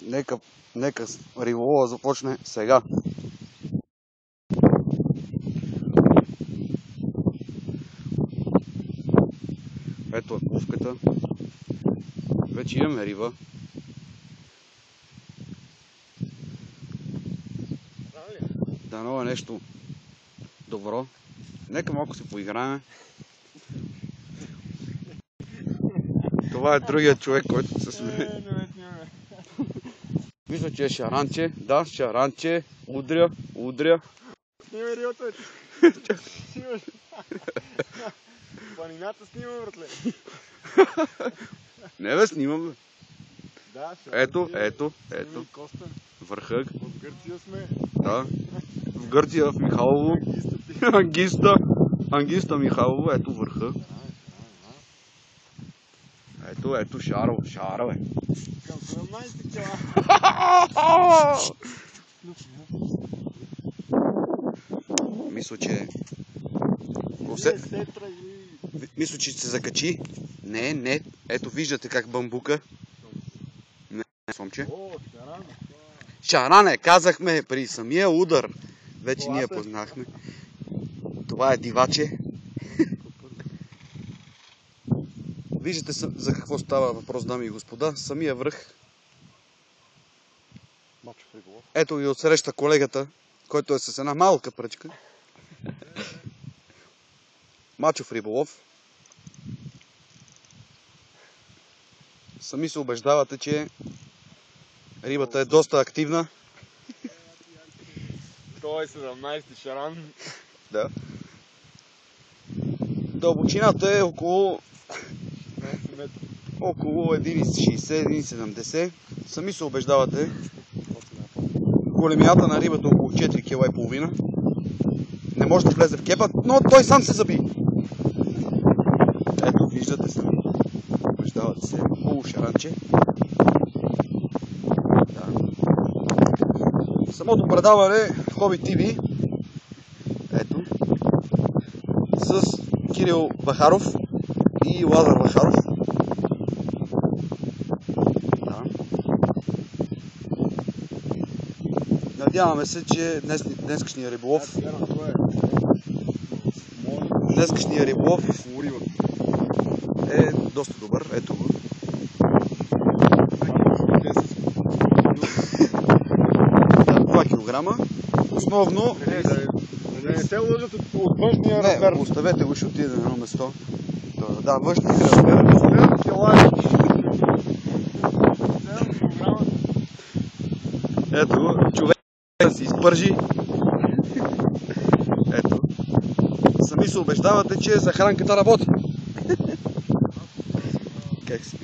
Нека риболова започне сега. Ето е пувката. Вече имаме риба. Дано е нещо добро. Нека малко се поиграем. Това е другият човек, който се смее. Мисля, че е шаранче. Да, шаранче. Удря. Снимай рибата, бе. Снимаш. Планината снима, братле. Не бе, снимам бе. Да, Ето. Коста. Върхък. В Гърция сме. Да. В Гърция, в Михайлово. Ангиста Михайлово, ето върха. Ето шара бе. Към 17 кила. Мисля, че се закачи. Не. Ето виждате как бамбука. Не, сомче. Шаране, казахме при самия удар. Вече ние познахме. Това е диваче. Виждате за какво става въпрос, дами и господа. Самия връх. Ето ви отсреща колегата, който е с една малка пръчка. Мачов риболов. Сами се убеждавате, че рибата е доста активна. Той е 17-ти шаран. Да. Дълбочината е около 1,60-1,70. Сами се убеждавате. Големината на рибата е около 4,5 кг. Не може да влезе в кепа, но той сам се заби. Ето, виждате сами. Убеждавате се. Хубаво шаранче. Да. Самото предаване Хоби ТВ. Ето. С Кирил Бахаров и Лазар Бахаров. Да. Надяваме се, че днескашния риболов е доста добър. Ето го. 2 кг. Основно... Не се лъжат от външния размер. Не, оставете го, ще отиде на едно место. Да, външния размер. Ето, човек да се изпържи. Ето. Сами се убеждавате, че захранката работи. Как си?